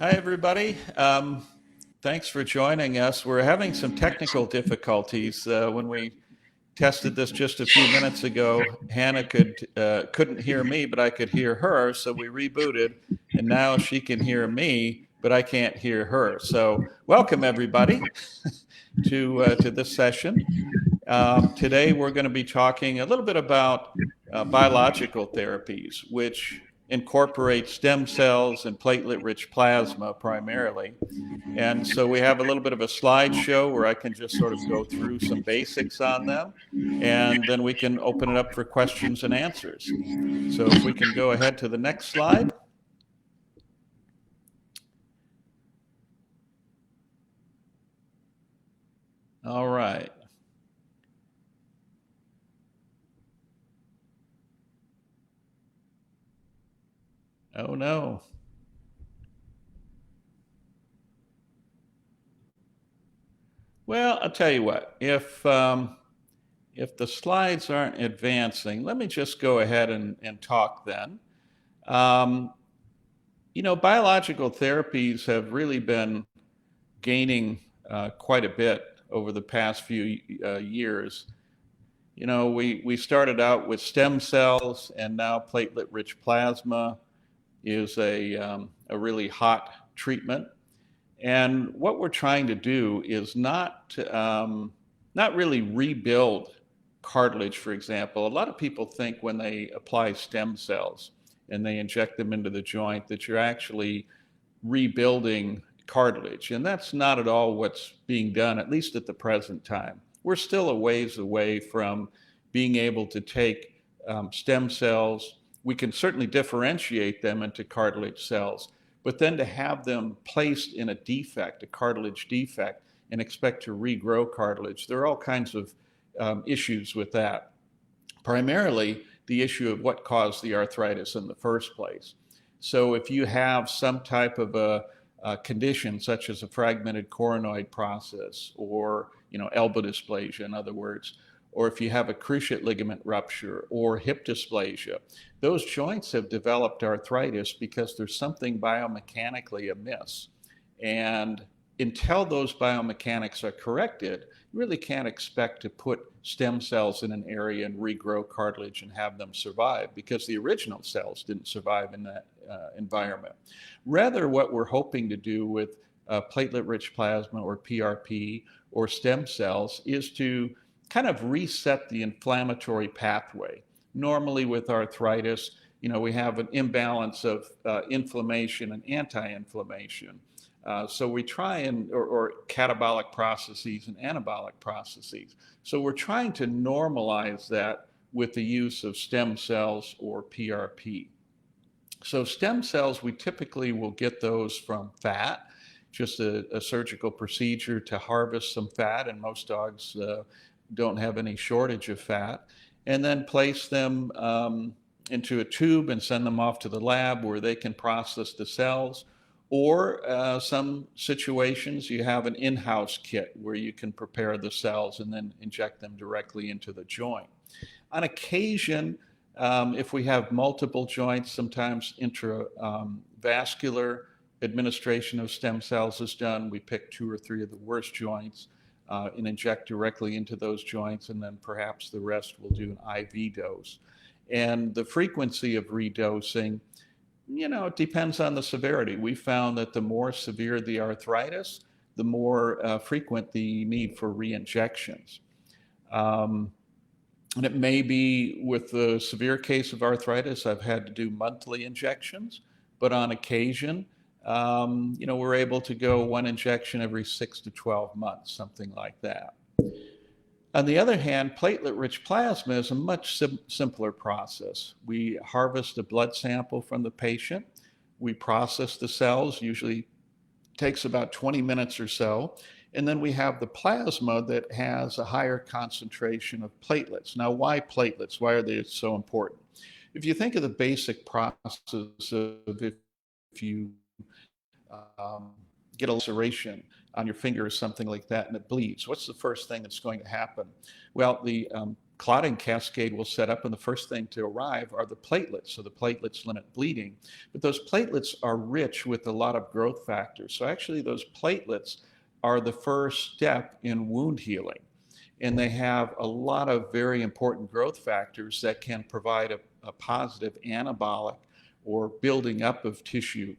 Hi, everybody. Thanks for joining us. We're having some technical difficulties. When we tested this just a few minutes ago, Hannah couldn't hear me, but I could hear her. So we rebooted, and now she can hear me, but I can't hear her. So welcome, everybody, to this session. Today, we're going to be talking a little bit about biological therapies, which incorporate stem cells and platelet-rich plasma primarily. And so we have a little bit of a slideshow where I can just sort of go through some basics on them, and then we can open it up for questions and answers. So if we can go ahead to the next slide. All right. Oh, no. Well, I'll tell you what, if the slides aren't advancing, let me just go ahead and talk then. Um, Biological therapies have really been gaining quite a bit over the past few years. We started out with stem cells, and now platelet-rich plasma is a really hot treatment. And what we're trying to do is not really rebuild cartilage, for example. A lot of people think when they apply stem cells and they inject them into the joint that you're actually rebuilding cartilage. And that's not at all what's being done, at least at the present time. We're still a ways away from being able to take stem cells. We can certainly differentiate them into cartilage cells, but then to have them placed in a defect, a cartilage defect, and expect to regrow cartilage, there are all kinds of issues with that. Primarily, the issue of what caused the arthritis in the first place. So if you have some type of a condition such as a fragmented coronoid process or elbow dysplasia, in other words, or if you have a cruciate ligament rupture or hip dysplasia, those joints have developed arthritis because there's something biomechanically amiss. And until those biomechanics are corrected, you really can't expect to put stem cells in an area and regrow cartilage and have them survive because the original cells didn't survive in that environment. Rather, what we're hoping to do with platelet-rich plasma or PRP or stem cells is to kind of reset the inflammatory pathway. Normally with arthritis, we have an imbalance of inflammation and anti-inflammation. So we try or catabolic processes and anabolic processes. So we're trying to normalize that with the use of stem cells or PRP. So stem cells, we typically will get those from fat, just a surgical procedure to harvest some fat, and most dogs don't have any shortage of fat, and then place them into a tube and send them off to the lab where they can process the cells. Or some situations you have an in-house kit where you can prepare the cells and then inject them directly into the joint. On occasion, if we have multiple joints, sometimes intravascular administration of stem cells is done. We pick 2 or 3 of the worst joints and inject directly into those joints, and then perhaps the rest will do an IV dose. And the frequency of redosing, it depends on the severity. We found that the more severe the arthritis, the more frequent the need for re-injections. And it may be with the severe case of arthritis, I've had to do monthly injections, but on occasion, we're able to go 1 injection every 6 to 12 months, something like that. On the other hand, platelet-rich plasma is a much simpler process. We harvest a blood sample from the patient. We process the cells, usually takes about 20 minutes or so. And then we have the plasma that has a higher concentration of platelets. Now, why platelets? Why are they so important? If you think of the basic process of if you get a laceration on your finger or something like that and it bleeds, what's the first thing that's going to happen? Well, the clotting cascade will set up, and the first thing to arrive are the platelets. So the platelets limit bleeding, but those platelets are rich with a lot of growth factors. So actually those platelets are the first step in wound healing, and they have a lot of very important growth factors that can provide a positive anabolic or building up of tissue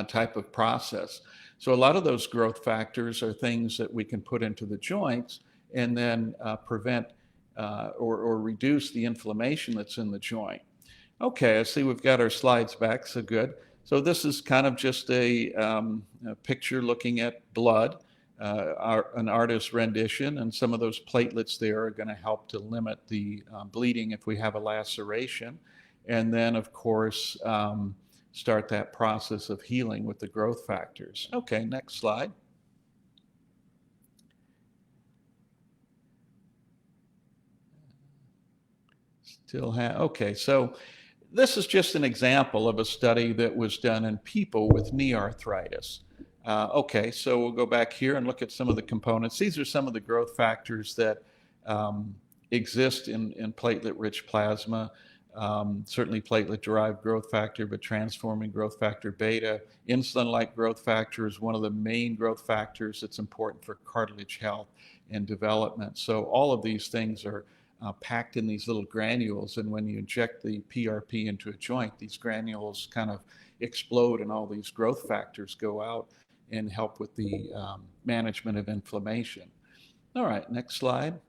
type of process. So a lot of those growth factors are things that we can put into the joints and then prevent or reduce the inflammation that's in the joint. Okay, I see we've got our slides back, so good. So this is kind of just a picture looking at blood, an artist's rendition, and some of those platelets there are going to help to limit the bleeding if we have a laceration. And then, of course, start that process of healing with the growth factors. Okay, next slide. Okay, so this is just an example of a study that was done in people with knee arthritis. Okay, so we'll go back here and look at some of the components. These are some of the growth factors that exist in platelet-rich plasma. Certainly platelet-derived growth factor, but transforming growth factor beta. Insulin-like growth factor is one of the main growth factors that's important for cartilage health and development. So all of these things are packed in these little granules, and when you inject the PRP into a joint, these granules kind of explode and all these growth factors go out and help with the management of inflammation. All right, next slide.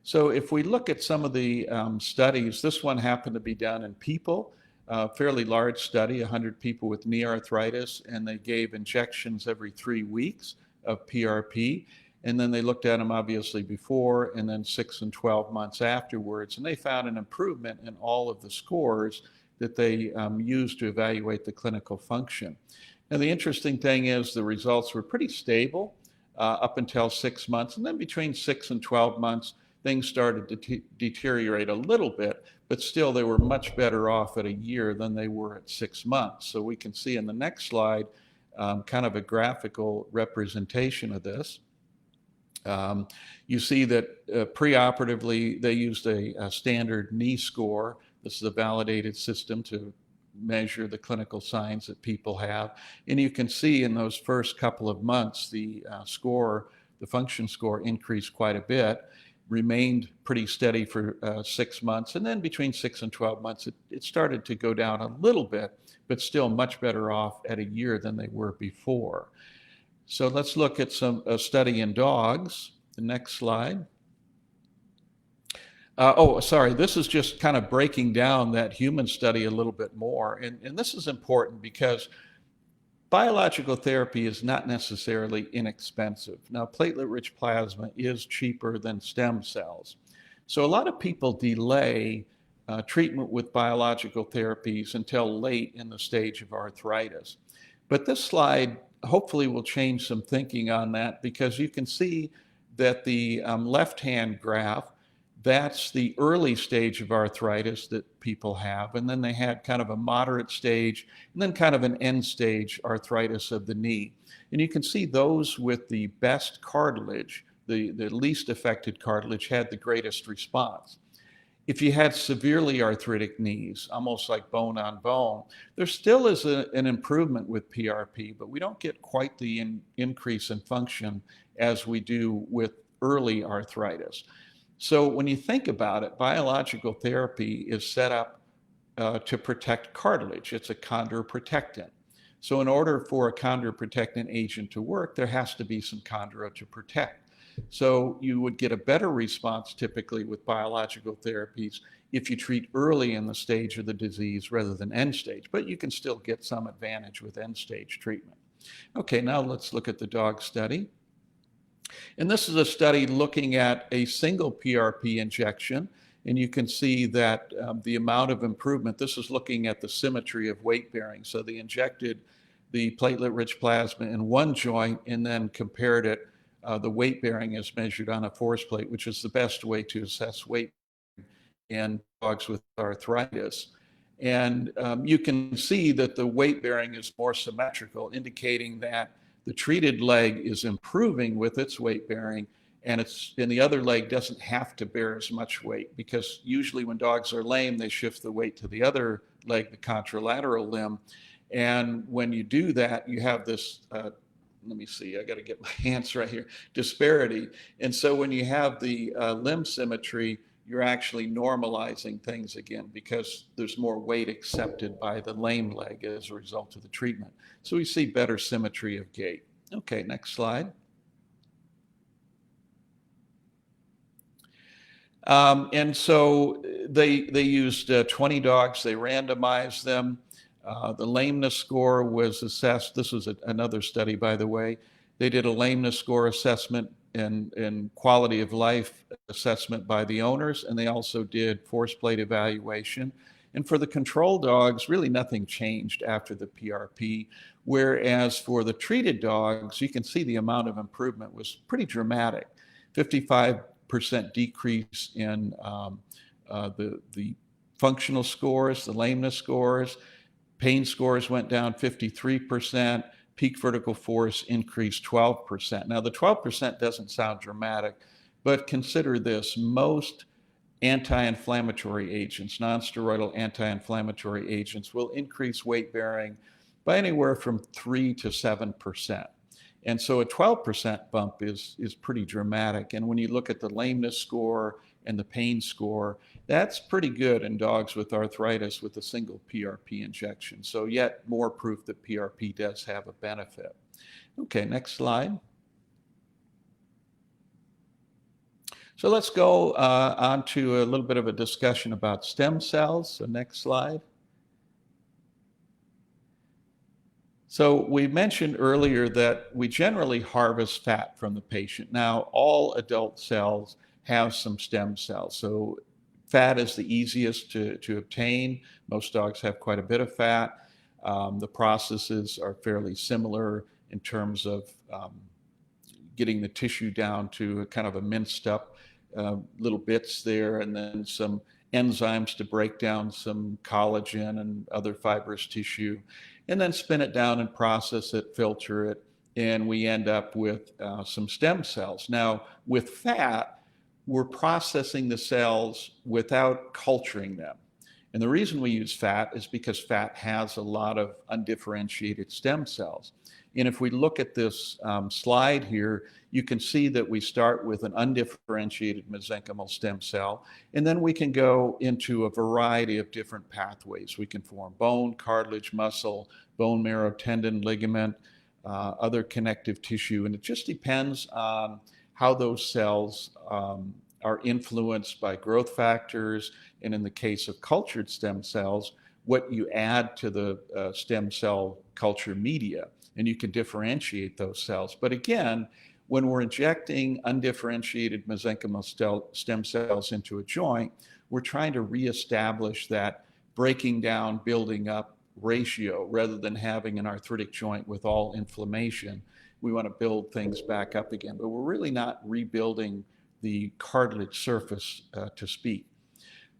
So if we look at some of the studies, this one happened to be done in people, a fairly large study, 100 people with knee arthritis, and they gave injections every 3 weeks of PRP. And then they looked at them obviously before and then 6 and 12 months afterwards. And they found an improvement in all of the scores that they used to evaluate the clinical function. Now, the interesting thing is the results were pretty stable up until 6 months. And then between 6 and 12 months, things started to deteriorate a little bit, but still they were much better off at a year than they were at 6 months. So we can see in the next slide kind of a graphical representation of this. You see that preoperatively they used a standard knee score. This is a validated system to measure the clinical signs that people have. And you can see in those first couple of months, the function score increased quite a bit, remained pretty steady for 6 months. And then between 6 and 12 months, it started to go down a little bit, but still much better off at a year than they were before. So let's look at a study in dogs. The next slide. This is just kind of breaking down that human study a little bit more. And this is important because biological therapy is not necessarily inexpensive. Now, platelet-rich plasma is cheaper than stem cells. So a lot of people delay treatment with biological therapies until late in the stage of arthritis. But this slide hopefully will change some thinking on that, because you can see that the left-hand graph, that's the early stage of arthritis that people have, and then they had kind of a moderate stage and then kind of an end stage arthritis of the knee. And you can see those with the best cartilage, the least affected cartilage, had the greatest response. If you had severely arthritic knees, almost like bone on bone, there still is an improvement with PRP, but we don't get quite the increase in function as we do with early arthritis. So when you think about it, biological therapy is set up to protect cartilage. It's a chondroprotectant. So in order for a chondroprotectant agent to work, there has to be some chondro to protect. So you would get a better response typically with biological therapies if you treat early in the stage of the disease rather than end stage, but you can still get some advantage with end stage treatment. Okay, now let's look at the dog study. And this is a study looking at a single PRP injection, and you can see that the amount of improvement, this is looking at the symmetry of weight bearing. So they injected the platelet-rich plasma in one joint and then compared it. The weight bearing is measured on a force plate, which is the best way to assess weight in dogs with arthritis. And you can see that the weight bearing is more symmetrical, indicating that the treated leg is improving with its weight bearing, and the other leg doesn't have to bear as much weight, because usually when dogs are lame, they shift the weight to the other leg, the contralateral limb. And when you do that, you have this, let me see, I got to get my hands right here, disparity. And so when you have the limb symmetry, you're actually normalizing things again, because there's more weight accepted by the lame leg as a result of the treatment. So we see better symmetry of gait. Okay, next slide. And so they used 20 dogs. They randomized them. The lameness score was assessed. This was another study, by the way. They did a lameness score assessment and quality of life assessment by the owners, and they also did force plate evaluation. And for the control dogs, really nothing changed after the PRP, whereas for the treated dogs, you can see the amount of improvement was pretty dramatic. 55% decrease in the functional scores, the lameness scores. Pain scores went down 53%. Peak vertical force increased 12%. Now, the 12% doesn't sound dramatic, but consider this. Most anti-inflammatory agents, non-steroidal anti-inflammatory agents, will increase weight bearing by anywhere from 3 to 7%. And so a 12% bump is pretty dramatic. And when you look at the lameness score and the pain score, that's pretty good in dogs with arthritis with a single PRP injection. So yet more proof that PRP does have a benefit. Okay, next slide. So let's go on to a little bit of a discussion about stem cells. So next slide. So we mentioned earlier that we generally harvest fat from the patient. Now, all adult cells have some stem cells. So fat is the easiest to obtain. Most dogs have quite a bit of fat. The processes are fairly similar in terms of getting the tissue down to a kind of a minced up little bits there, and then some enzymes to break down some collagen and other fibrous tissue, and then spin it down and process it, filter it, and we end up with some stem cells. Now, with fat, we're processing the cells without culturing them. And the reason we use fat is because fat has a lot of undifferentiated stem cells. And if we look at this slide here, you can see that we start with an undifferentiated mesenchymal stem cell, and then we can go into a variety of different pathways. We can form bone, cartilage, muscle, bone marrow, tendon, ligament, other connective tissue, and it just depends on how those cells are influenced by growth factors, and in the case of cultured stem cells, what you add to the stem cell culture media, and you can differentiate those cells. But again, when we're injecting undifferentiated mesenchymal stem cells into a joint, we're trying to reestablish that breaking down, building up ratio, rather than having an arthritic joint with all inflammation. We want to build things back up again, but we're really not rebuilding the cartilage surface to speak.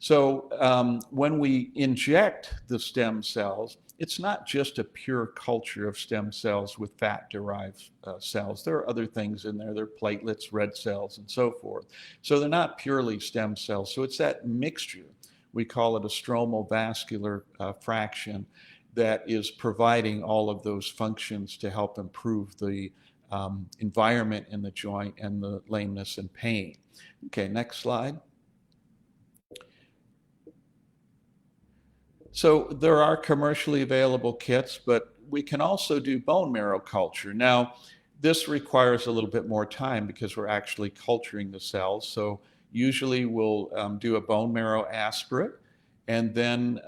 So when we inject the stem cells, it's not just a pure culture of stem cells with fat-derived cells. There are other things in there. There are platelets, red cells, and so forth. So they're not purely stem cells. So it's that mixture. We call it a stromal vascular fraction that is providing all of those functions to help improve the environment in the joint and the lameness and pain. Okay, next slide. So there are commercially available kits, but we can also do bone marrow culture. Now, this requires a little bit more time because we're actually culturing the cells. So usually we'll do a bone marrow aspirate, and then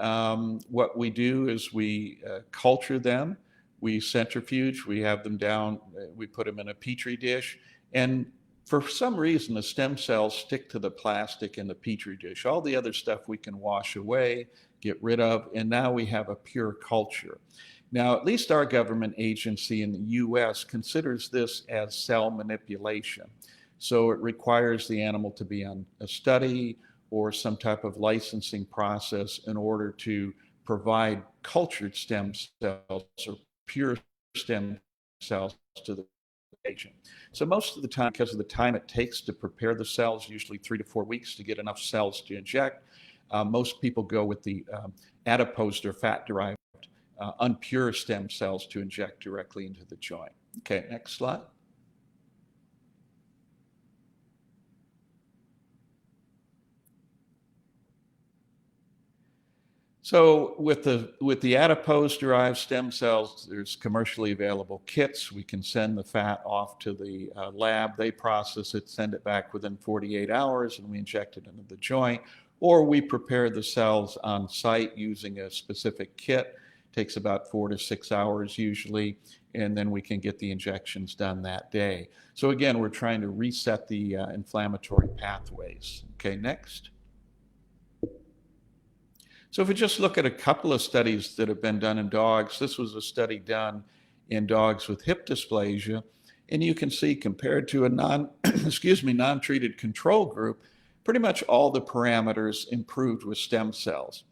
what we do is we culture them, we centrifuge, we have them down, we put them in a petri dish, and for some reason the stem cells stick to the plastic in the petri dish. All the other stuff we can wash away, get rid of, and now we have a pure culture. Now, at least our government agency in the US considers this as cell manipulation. So it requires the animal to be on a study or some type of licensing process in order to provide cultured stem cells or pure stem cells to the patient. So most of the time, because of the time it takes to prepare the cells, usually 3 to 4 weeks to get enough cells to inject, most people go with the adipose or fat-derived unpure stem cells to inject directly into the joint. Okay, next slide. So with the adipose-derived stem cells, there's commercially available kits. We can send the fat off to the lab. They process it, send it back within 48 hours, and we inject it into the joint. Or we prepare the cells on site using a specific kit. It takes about 4 to 6 hours usually, and then we can get the injections done that day. So again, we're trying to reset the inflammatory pathways. Okay, next. So if we just look at a couple of studies that have been done in dogs, this was a study done in dogs with hip dysplasia, and you can see compared to a non-treated control group, pretty much all the parameters improved with stem cells.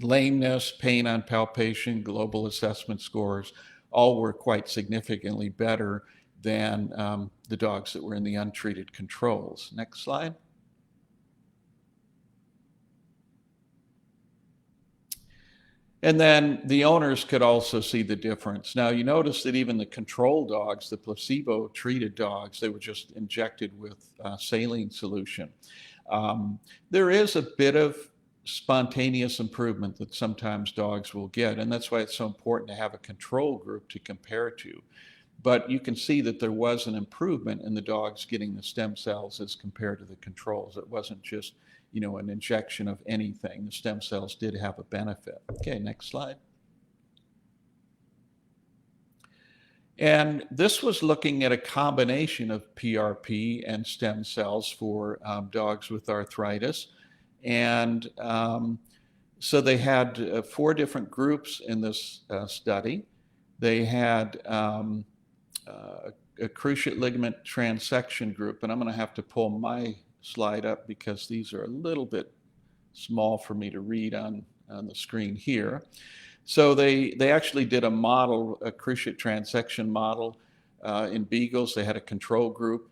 Lameness, pain on palpation, global assessment scores, all were quite significantly better than the dogs that were in the untreated controls. Next slide. And then the owners could also see the difference. Now, you notice that even the control dogs, the placebo-treated dogs, they were just injected with saline solution. There is a bit of spontaneous improvement that sometimes dogs will get, and that's why it's so important to have a control group to compare to. But you can see that there was an improvement in the dogs getting the stem cells as compared to the controls. It wasn't just an injection of anything. The stem cells did have a benefit. Okay, next slide. And this was looking at a combination of PRP and stem cells for dogs with arthritis. And so they had 4 different groups in this study. They had a cruciate ligament transection group, and I'm going to have to pull my slide up because these are a little bit small for me to read on the screen here. So they actually did a model, a cruciate transection model in beagles. They had a control group,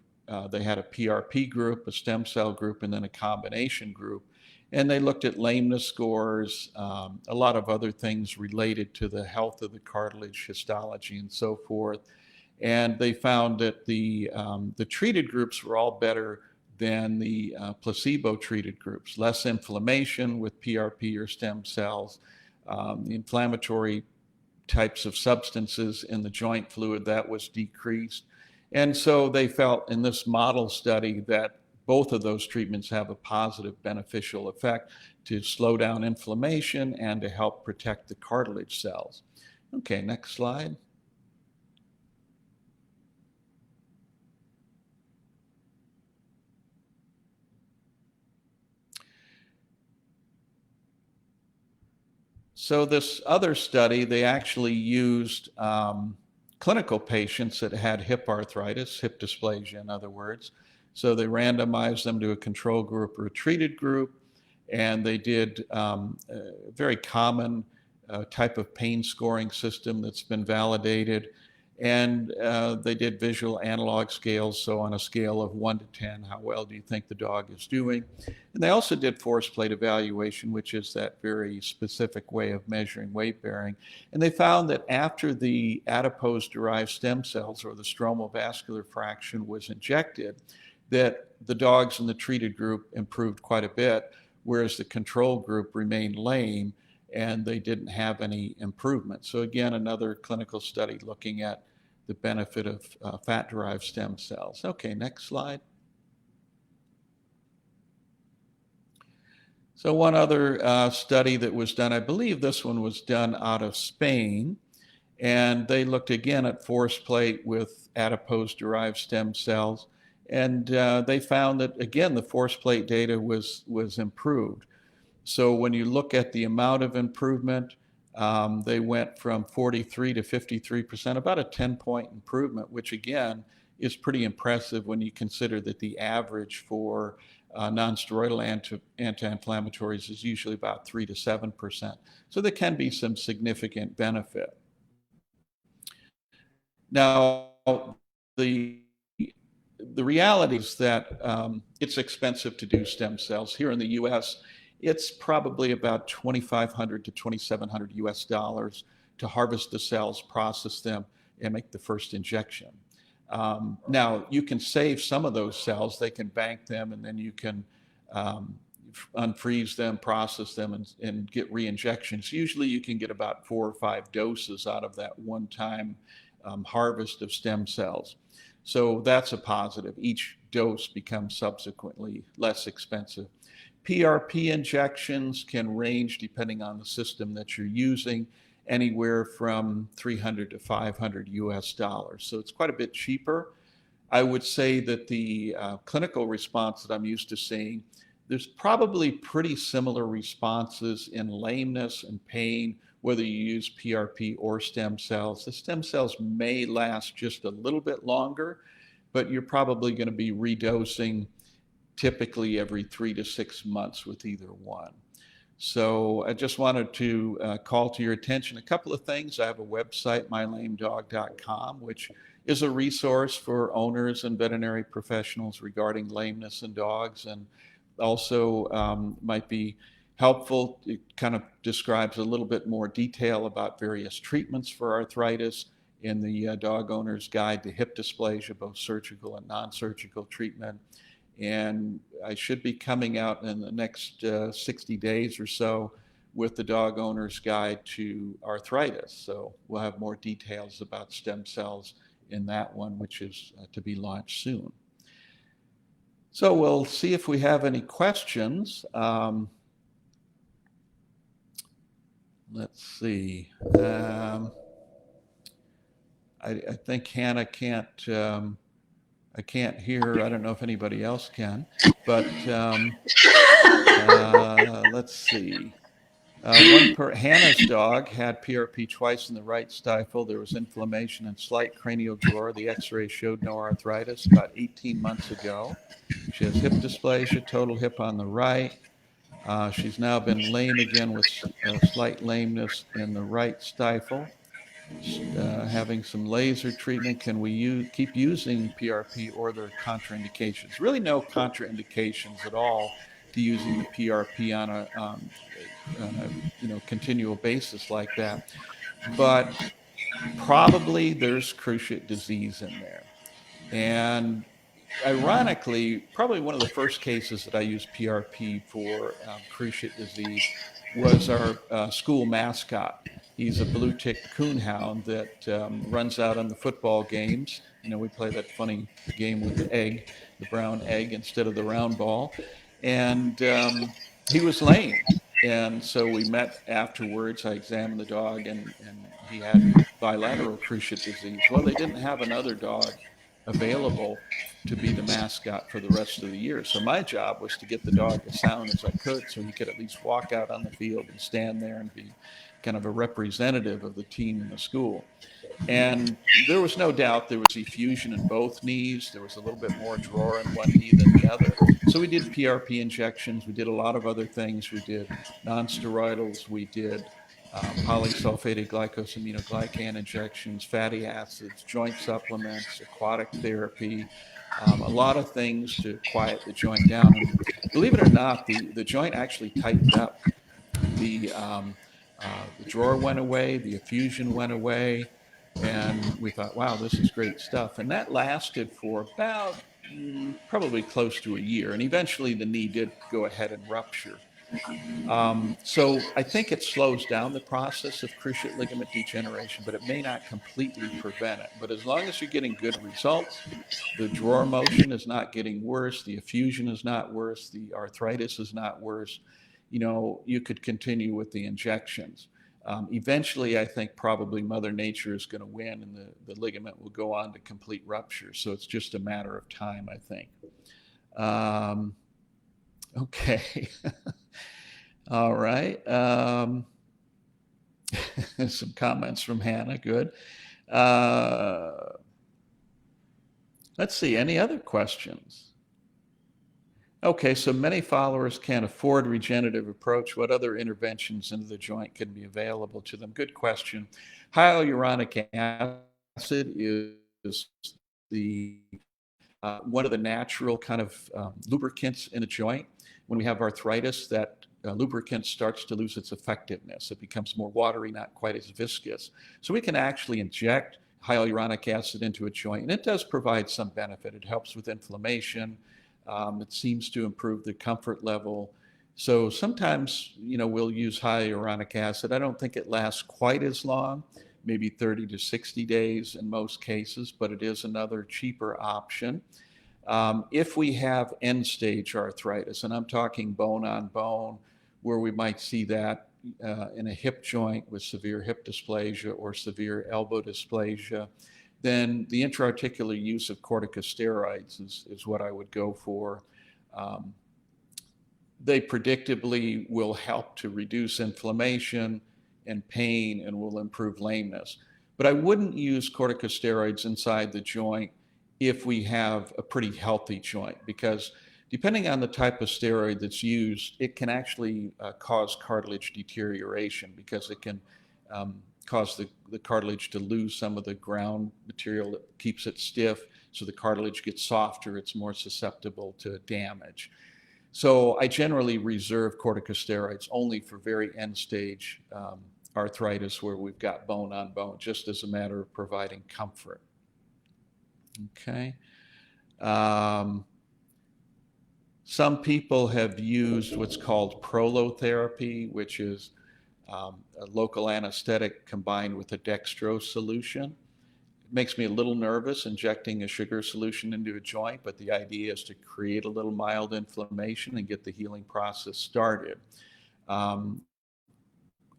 they had a PRP group, a stem cell group, and then a combination group. And they looked at lameness scores, a lot of other things related to the health of the cartilage, histology, and so forth. And they found that the treated groups were all better than the placebo-treated groups. Less inflammation with PRP or stem cells, the inflammatory types of substances in the joint fluid, that was decreased. And so they felt in this model study that both of those treatments have a positive beneficial effect to slow down inflammation and to help protect the cartilage cells. Okay, next slide. So this other study, they actually used clinical patients that had hip arthritis, hip dysplasia in other words. So they randomized them to a control group or a treated group, and they did a very common type of pain scoring system that's been validated. And they did visual analog scales, so on a scale of 1 to 10, how well do you think the dog is doing? And they also did force plate evaluation, which is that very specific way of measuring weight bearing. And they found that after the adipose-derived stem cells, or the stromal vascular fraction, was injected, that the dogs in the treated group improved quite a bit, whereas the control group remained lame and they didn't have any improvement. So again, another clinical study looking at the benefit of fat-derived stem cells. Okay, next slide. So one other study that was done, I believe this one was done out of Spain, and they looked again at force plate with adipose-derived stem cells, and they found that, again, the force plate data was improved. So when you look at the amount of improvement, they went from 43 to 53%, about a 10-point improvement, which again is pretty impressive when you consider that the average for non-steroidal anti-inflammatories is usually about 3 to 7%. So there can be some significant benefit. Now, the the reality is that it's expensive to do stem cells. Here in the US, it's probably about 2,500 to 2,700 US dollars to harvest the cells, process them, and make the first injection. Now, you can save some of those cells, they can bank them, and then you can um, unfreeze them, process them, and get re-injections. Usually you can get about 4 or 5 doses out of that one-time harvest of stem cells. So that's a positive. Each dose becomes subsequently less expensive. PRP injections can range, depending on the system that you're using, anywhere from 300 to 500 US dollars. So it's quite a bit cheaper. I would say that the clinical response that I'm used to seeing, there's probably pretty similar responses in lameness and pain, whether you use PRP or stem cells. The stem cells may last just a little bit longer, but you're probably going to be redosing typically every 3 to 6 months with either one. So I just wanted to call to your attention a couple of things. I have a website, mylamedog.com, which is a resource for owners and veterinary professionals regarding lameness in dogs, and also might be helpful. It kind of describes a little bit more detail about various treatments for arthritis in the Dog Owner's Guide to Hip Dysplasia, both surgical and non-surgical treatment. And I should be coming out in the next 60 days or so with the Dog Owner's Guide to Arthritis. So we'll have more details about stem cells in that one, which is to be launched soon. So we'll see if we have any questions. Let's see. I think Hannah can't. I can't hear. I don't know if anybody else can, but let's see. Hannah's dog had PRP twice in the right stifle. There was inflammation and slight cranial gore. The x-ray showed no arthritis about 18 months ago. She has hip dysplasia, total hip on the right. She's now been lame again with slight lameness in the right stifle. Having some laser treatment. Can we keep using PRP, or are there contraindications? Really no contraindications at all to using the PRP on a continual basis like that. But probably there's cruciate disease in there. And ironically, probably one of the first cases that I used PRP for cruciate disease was our school mascot. He's a blue tick coonhound that runs out on the football games. We play that funny game with the egg, the brown egg instead of the round ball. And he was lame. And so we met afterwards. I examined the dog, and he had bilateral cruciate disease. Well, they didn't have another dog available to be the mascot for the rest of the year. So my job was to get the dog as sound as I could so he could at least walk out on the field and stand there and be kind of a representative of the team in the school. And there was no doubt there was effusion in both knees. There was a little bit more drawer in one knee than the other. So we did PRP injections. We did a lot of other things. We did non-steroidals. We did polysulfated glycosaminoglycan injections, fatty acids, joint supplements, aquatic therapy, a lot of things to quiet the joint down. And believe it or not, the joint actually tightened up. The drawer went away, the effusion went away, and we thought, wow, this is great stuff. And that lasted for about probably close to a year. And eventually the knee did go ahead and rupture. So I think it slows down the process of cruciate ligament degeneration, but it may not completely prevent it. But as long as you're getting good results, the drawer motion is not getting worse, the effusion is not worse, the arthritis is not worse, you could continue with the injections. Eventually, I think probably Mother Nature is going to win, and the ligament will go on to complete rupture. So it's just a matter of time, I think. Okay. All right. Some comments from Hannah. Good. Let's see. Any other questions? Okay, so many followers can't afford regenerative approach. What other interventions into the joint can be available to them? Good question. Hyaluronic acid is the one of the natural kind of lubricants in a joint. When we have arthritis, that lubricant starts to lose its effectiveness. It becomes more watery, not quite as viscous. So we can actually inject hyaluronic acid into a joint, and it does provide some benefit. It helps with inflammation. It seems to improve the comfort level. So sometimes, we'll use hyaluronic acid. I don't think it lasts quite as long, maybe 30 to 60 days in most cases, but it is another cheaper option. If we have end stage arthritis, and I'm talking bone on bone, where we might see that in a hip joint with severe hip dysplasia or severe elbow dysplasia, then the intra-articular use of corticosteroids is what I would go for. They predictably will help to reduce inflammation and pain and will improve lameness. But I wouldn't use corticosteroids inside the joint if we have a pretty healthy joint, because depending on the type of steroid that's used, it can actually cause cartilage deterioration, because it can cause the cartilage to lose some of the ground material that keeps it stiff. So the cartilage gets softer, it's more susceptible to damage. So I generally reserve corticosteroids only for very end stage arthritis where we've got bone on bone, just as a matter of providing comfort. Okay. Some people have used what's called Prolotherapy, which is a local anesthetic combined with a dextrose solution. It makes me a little nervous injecting a sugar solution into a joint, but the idea is to create a little mild inflammation and get the healing process started.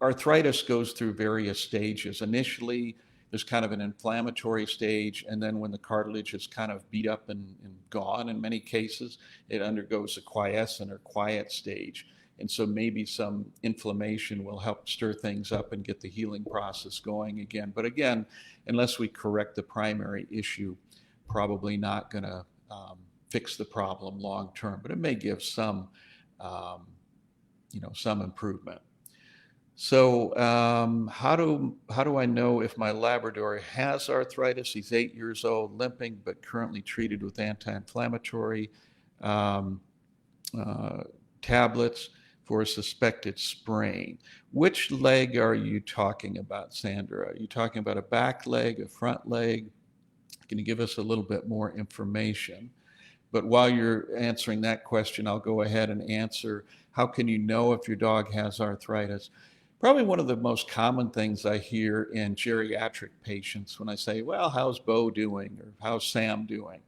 Arthritis goes through various stages. Initially, there's kind of an inflammatory stage, and then when the cartilage is kind of beat up and gone in many cases, it undergoes a quiescent or quiet stage. And so maybe some inflammation will help stir things up and get the healing process going again. But again, unless we correct the primary issue, probably not going to fix the problem long term, but it may give some, some improvement. So how do I know if my Labrador has arthritis? He's 8 years old, limping, but currently treated with anti-inflammatory tablets for a suspected sprain. Which leg are you talking about, Sandra? Are you talking about a back leg, a front leg? Can you give us a little bit more information? But while you're answering that question, I'll go ahead and answer, how can you know if your dog has arthritis? Probably one of the most common things I hear in geriatric patients when I say, well, how's Bo doing? Or how's Sam doing?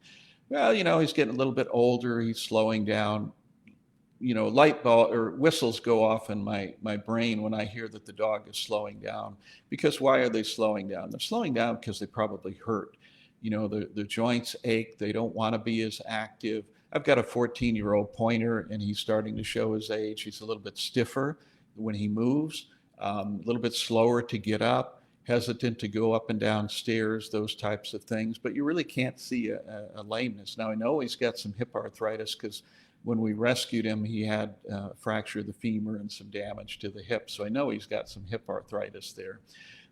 Well, he's getting a little bit older. He's slowing down. Light bulb or whistles go off in my brain when I hear that the dog is slowing down. Because why are they slowing down? They're slowing down because they probably hurt. The joints ache. They don't want to be as active. I've got a 14-year-old pointer, and he's starting to show his age. He's a little bit stiffer when he moves. A little bit slower to get up, hesitant to go up and down stairs, those types of things. But you really can't see a lameness. Now, I know he's got some hip arthritis because when we rescued him, he had a fracture of the femur and some damage to the hip. So I know he's got some hip arthritis there.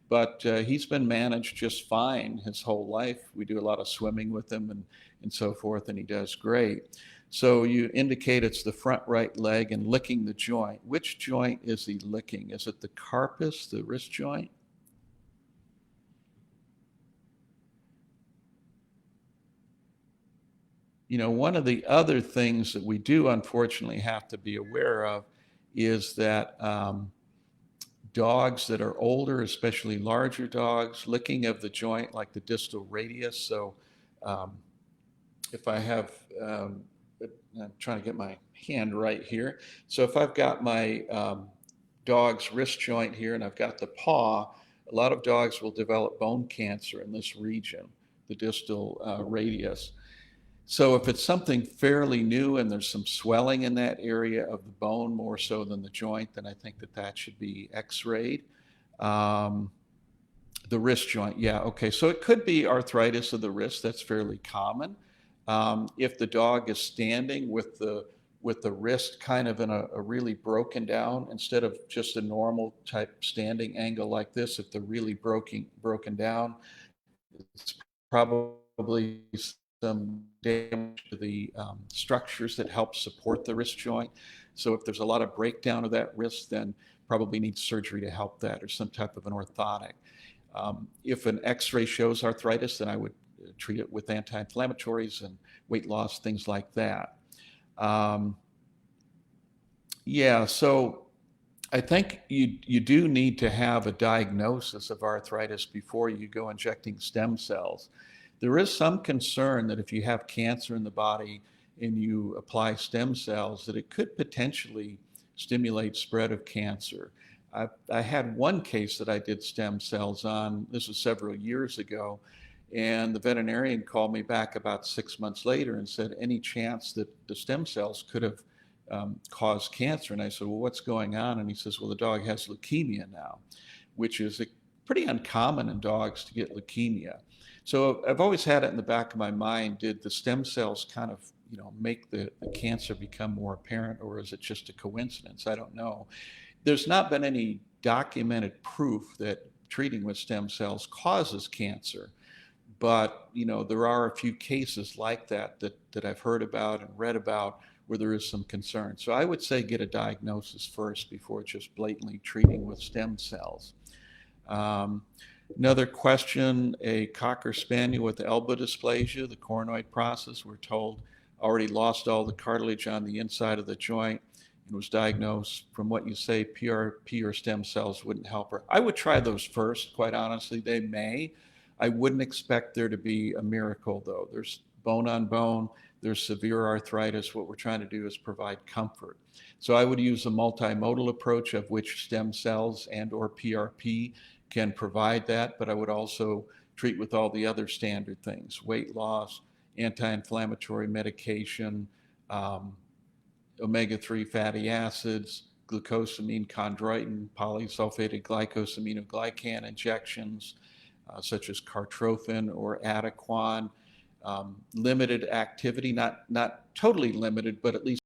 But he's been managed just fine his whole life. We do a lot of swimming with him and so forth, and he does great. So you indicate it's the front right leg and licking the joint. Which joint is he licking? Is it the carpus, the wrist joint? One of the other things that we do unfortunately have to be aware of is that dogs that are older, especially larger dogs, licking of the joint like the distal radius. So if I have... I'm trying to get my hand right here. So if I've got my dog's wrist joint here and I've got the paw, a lot of dogs will develop bone cancer in this region, the distal radius. So if it's something fairly new and there's some swelling in that area of the bone more so than the joint, then I think that should be x-rayed. The wrist joint, yeah, okay. So it could be arthritis of the wrist. That's fairly common. If the dog is standing with the wrist kind of in a really broken down, instead of just a normal type standing angle like this, if they're really broken down, it's probably probably some damage to the structures that help support the wrist joint. So if there's a lot of breakdown of that wrist, then probably needs surgery to help that or some type of an orthotic. If an x-ray shows arthritis, then I would treat it with anti-inflammatories and weight loss, things like that. Um, yeah, so I think you do need to have a diagnosis of arthritis before you go injecting stem cells. There is some concern that if you have cancer in the body and you apply stem cells, that it could potentially stimulate spread of cancer. I had one case that I did stem cells on. This was several years ago, and the veterinarian called me back about 6 months later and said, any chance that the stem cells could have caused cancer? And I said, well, what's going on? And he says, well, the dog has leukemia now, which is pretty uncommon in dogs to get leukemia. So I've always had it in the back of my mind, did the stem cells kind of, make the cancer become more apparent, or is it just a coincidence? I don't know. There's not been any documented proof that treating with stem cells causes cancer, but there are a few cases like that I've heard about and read about where there is some concern. So I would say get a diagnosis first before just blatantly treating with stem cells. Um, Another question, a Cocker Spaniel with elbow dysplasia, the coronoid process, we're told already lost all the cartilage on the inside of the joint and was diagnosed. From what you say, PRP or stem cells wouldn't help her. I would try those first, quite honestly. They may. I wouldn't expect there to be a miracle, though. There's bone on bone, there's severe arthritis. What we're trying to do is provide comfort. So I would use a multimodal approach of which stem cells and or PRP can provide that, but I would also treat with all the other standard things: weight loss, anti-inflammatory medication, um, omega-3 fatty acids, glucosamine chondroitin, polysulfated glycosaminoglycan injections, such as cartrophin or Adequan, limited activity, not totally limited, but at least